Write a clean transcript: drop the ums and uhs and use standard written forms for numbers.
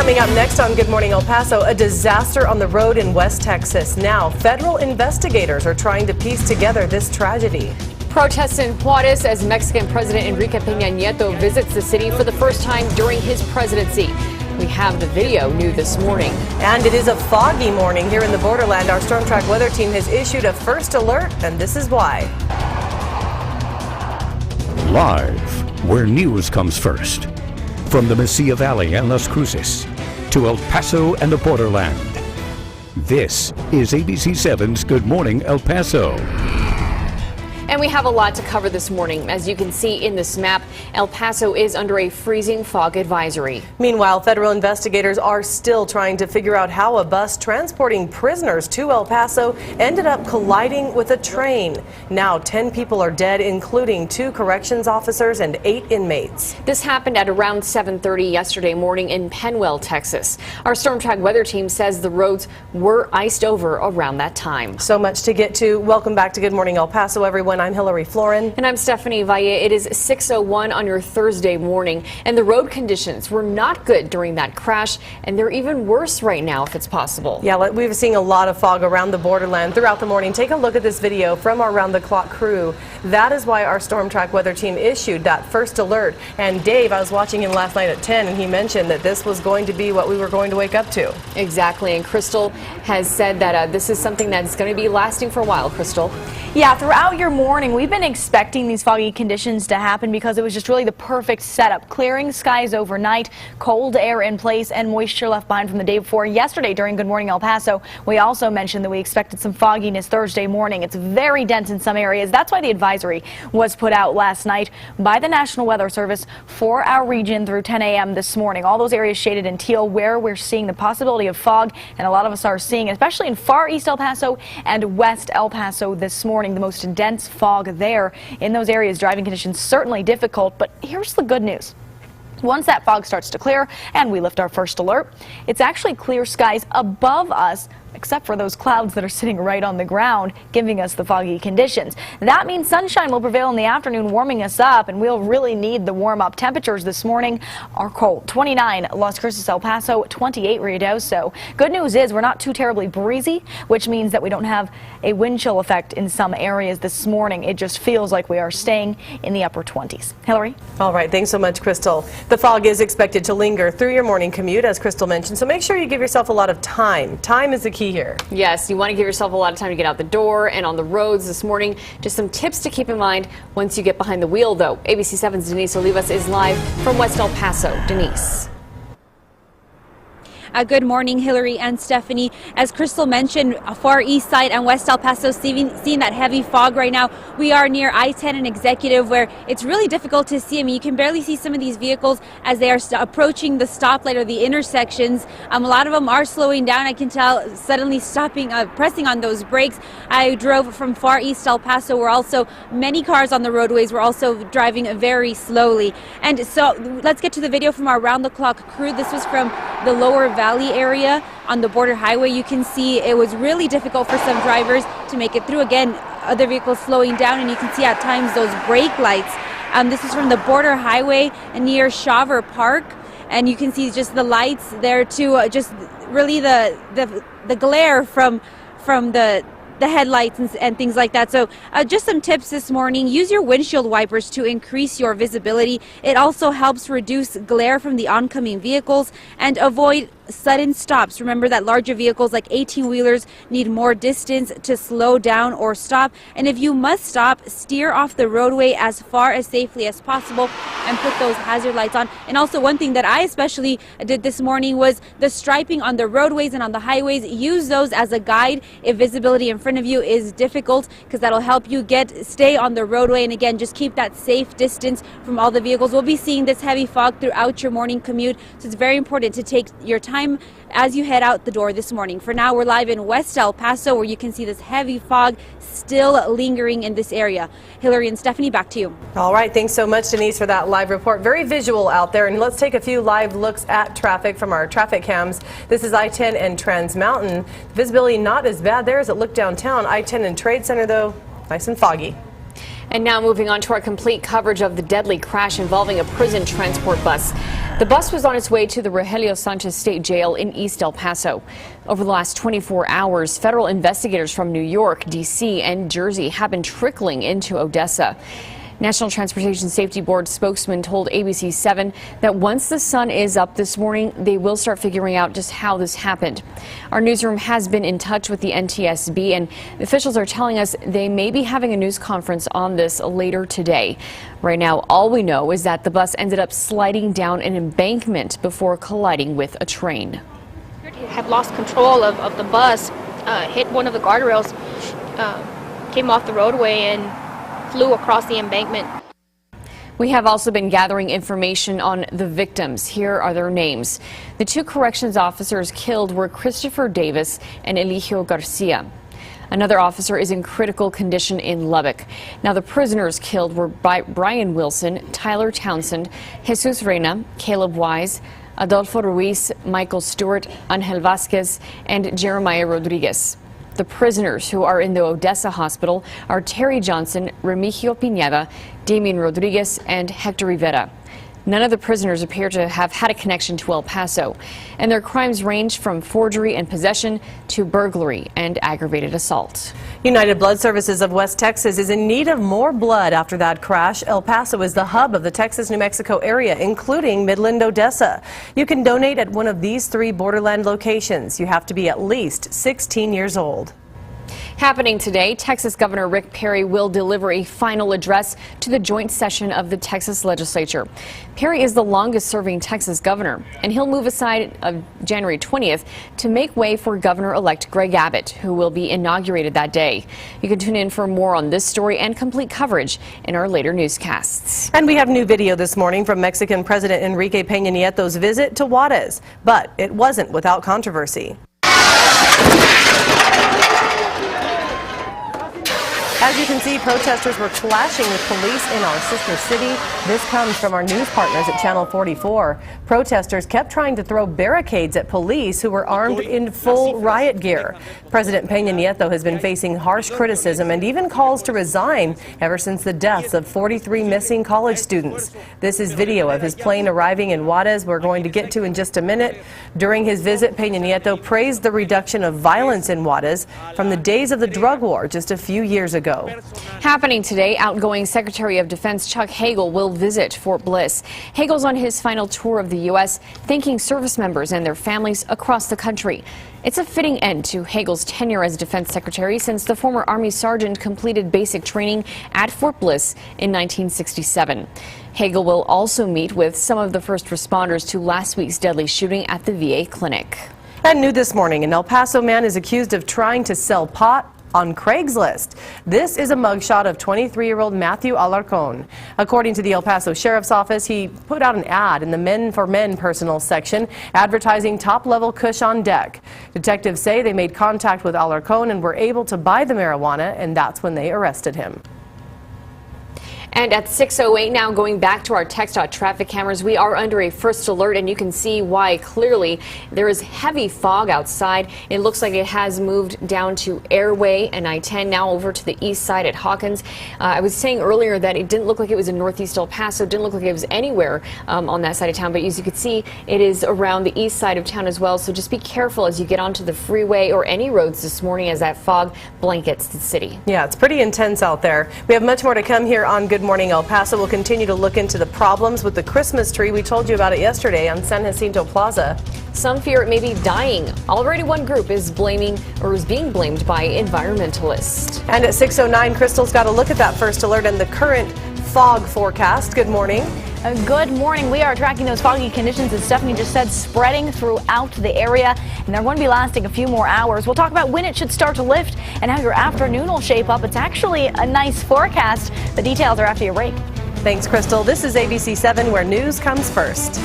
Coming up next on Good Morning El Paso, a disaster on the road in West Texas. Now, federal investigators are trying to piece together this tragedy. Protests in Juarez as Mexican President Enrique Peña Nieto visits the city for the first time during his presidency. We have the video new this morning. And it is a foggy morning here in the borderland. Our Storm Track weather team has issued a first alert, and this is why. Live, where news comes first. From the Mesilla Valley and Las Cruces to El Paso and the borderland. This is ABC 7's Good Morning El Paso. And we have a lot to cover this morning. As you can see in this map, El Paso is under a freezing fog advisory. Meanwhile, federal investigators are still trying to figure out how a bus transporting prisoners to El Paso ended up colliding with a train. Now 10 people are dead, including 2 corrections officers and 8 inmates. This happened at around 7:30 yesterday morning in Penwell, Texas. Our Storm Track weather team says the roads were iced over around that time. So much to get to. Welcome back to Good Morning El Paso, everyone. I'm Floren. And I'm Stephanie Valle. It is 6:01 on your Thursday morning, and the road conditions were not good during that crash, and they're even worse right now if it's possible. Yeah, we've seen a lot of fog around the borderland throughout the morning. Take a look at this video from our round-the-clock crew. That is why our Storm Track weather team issued that first alert. And Dave, I was watching him last night at 10, and he mentioned that this was going to be what we were going to wake up to. Exactly, and Crystal has said that this is something that's going to be lasting for a while. Crystal? Yeah, throughout your morning, we've been expecting these foggy conditions to happen because it was just really the perfect setup. Clearing skies overnight, cold air in place, and moisture left behind from the day before. Yesterday during Good Morning El Paso, we also mentioned that we expected some fogginess Thursday morning. It's very dense in some areas. That's why the advisory was put out last night by the National Weather Service for our region through 10 a.m. this morning. All those areas shaded in teal where we're seeing the possibility of fog, and a lot of us are seeing, especially in far east El Paso and west El Paso this morning, the most dense fog there. In those areas, driving conditions certainly difficult, but here's the good news. Once that fog starts to clear and we lift our first alert, it's actually clear skies above us, except for those clouds that are sitting right on the ground, giving us the foggy conditions. That means sunshine will prevail in the afternoon, warming us up, and we'll really need the warm-up. Temperatures this morning are cold. 29 Las Cruces, El Paso, 28 Ruidoso. Good news is we're not too terribly breezy, which means that we don't have a wind chill effect in some areas this morning. It just feels like we are staying in the upper 20s. Hillary? All right, thanks so much, Crystal. The fog is expected to linger through your morning commute, as Crystal mentioned, so make sure you give yourself a lot of time. Time is the key here. Yes, you want to give yourself a lot of time to get out the door and on the roads this morning. Just some tips to keep in mind once you get behind the wheel, though. ABC 7's Denise Olivas is live from West El Paso. Denise. Good morning, Hillary and Stephanie. As Crystal mentioned, far east side and West El Paso seeing that heavy fog right now. We are near I-10 and Executive, where it's really difficult to see. I mean, you can barely see some of these vehicles as they are approaching the stoplight or the intersections. A lot of them are slowing down. I can tell, suddenly stopping, pressing on those brakes. I drove from far east El Paso, where also many cars on the roadways were also driving very slowly. And so let's get to the video from our round-the-clock crew. This was from the lower Valley area on the border highway. You can see it was really difficult for some drivers to make it through. Again, other vehicles slowing down, and you can see at times those brake lights. This is from the border highway near Shaver Park, and you can see just the lights there too. Just really the glare from the headlights and things like that. So just some tips this morning. Use your windshield wipers to increase your visibility. It also helps reduce glare from the oncoming vehicles and avoid sudden stops. Remember that larger vehicles like 18-wheelers need more distance to slow down or stop. And if you must stop, steer off the roadway as far as safely as possible and put those hazard lights on. And also one thing that I especially did this morning was the striping on the roadways and on the highways. Use those as a guide if visibility in front of you is difficult, because that'll help you stay on the roadway. And again, just keep that safe distance from all the vehicles. We'll be seeing this heavy fog throughout your morning commute, so it's very important to take your time as you head out the door this morning. For now, we're live in West El Paso, where you can see this heavy fog still lingering in this area. Hillary and Stephanie, back to you. All right, thanks so much, Denise, for that live report. Very visual out there, and let's take a few live looks at traffic from our traffic cams. This is I-10 and Trans Mountain. Visibility not as bad there as it looked downtown. I-10 and Trade Center, though, nice and foggy. And now moving on to our complete coverage of the deadly crash involving a prison transport bus. The bus was on its way to the Rogelio Sanchez State Jail in East El Paso. Over the last 24 hours, federal investigators from New York, D.C., and Jersey have been trickling into Odessa. National Transportation Safety Board spokesman told ABC 7 that once the sun is up this morning, they will start figuring out just how this happened. Our newsroom has been in touch with the NTSB, and officials are telling us they may be having a news conference on this later today. Right now, all we know is that the bus ended up sliding down an embankment before colliding with a train. Had lost control of the bus, hit one of the guardrails, came off the roadway and flew across the embankment. We have also been gathering information on the victims. Here are their names. The two corrections officers killed were Christopher Davis and Eligio Garcia. Another officer is in critical condition in Lubbock. Now, the prisoners killed were Brian Wilson, Tyler Townsend, Jesus Reyna, Caleb Wise, Adolfo Ruiz, Michael Stewart, Angel Vasquez, and Jeremiah Rodriguez. The prisoners who are in the Odessa hospital are Terry Johnson, Remigio Pineda, Damian Rodriguez, and Hector Rivera. None of the prisoners appear to have had a connection to El Paso, and their crimes range from forgery and possession to burglary and aggravated assault. United Blood Services of West Texas is in need of more blood after that crash. El Paso is the hub of the Texas-New Mexico area, including Midland, Odessa. You can donate at one of these 3 borderland locations. You have to be at least 16 years old. Happening today, Texas Governor Rick Perry will deliver a final address to the joint session of the Texas legislature. Perry is the longest-serving Texas governor, and he'll move aside of January 20th to make way for Governor-elect Greg Abbott, who will be inaugurated that day. You can tune in for more on this story and complete coverage in our later newscasts. And we have new video this morning from Mexican President Enrique Peña Nieto's visit to Juarez, but it wasn't without controversy. As you can see, protesters were clashing with police in our sister city. This comes from our news partners at Channel 44. Protesters kept trying to throw barricades at police who were armed in full riot gear. President Peña Nieto has been facing harsh criticism and even calls to resign ever since the deaths of 43 missing college students. This is video of his plane arriving in Juarez we're going to get to in just a minute. During his visit, Peña Nieto praised the reduction of violence in Juarez from the days of the drug war just a few years ago. Happening today, outgoing Secretary of Defense Chuck Hagel will visit Fort Bliss. Hagel's on his final tour of the U.S., thanking service members and their families across the country. It's a fitting end to Hagel's tenure as Defense Secretary since the former Army sergeant completed basic training at Fort Bliss in 1967. Hagel will also meet with some of the first responders to last week's deadly shooting at the VA clinic. And new this morning, an El Paso man is accused of trying to sell pot on Craigslist. This is a mugshot of 23-year-old Matthew Alarcon. According to the El Paso Sheriff's Office, he put out an ad in the Men for Men personal section advertising top-level kush on deck. Detectives say they made contact with Alarcon and were able to buy the marijuana, and that's when they arrested him. And at 6:08 now, going back to our TxDOT traffic cameras, we are under a first alert, and you can see why clearly. There is heavy fog outside. It looks like it has moved down to Airway and I-10, now over to the east side at Hawkins. I was saying earlier that it didn't look like it was in northeast El Paso. It didn't look like it was anywhere on that side of town, but as you can see, it is around the east side of town as well. So just be careful as you get onto the freeway or any roads this morning as that fog blankets the city. Yeah, it's pretty intense out there. We have much more to come here on Good Morning El Paso. We'll continue to look into the problems with the Christmas tree. We told you about it yesterday on San Jacinto Plaza. Some fear it may be dying. Already one group is being blamed by environmentalists. And at 6:09, Crystal's got a look at that first alert and the current fog forecast. Good morning. Good morning. We are tracking those foggy conditions, as Stephanie just said, spreading throughout the area, and they're going to be lasting a few more hours. We'll talk about when it should start to lift and how your afternoon will shape up. It's actually a nice forecast. The details are after your break. Thanks, Crystal. This is ABC 7, where news comes first.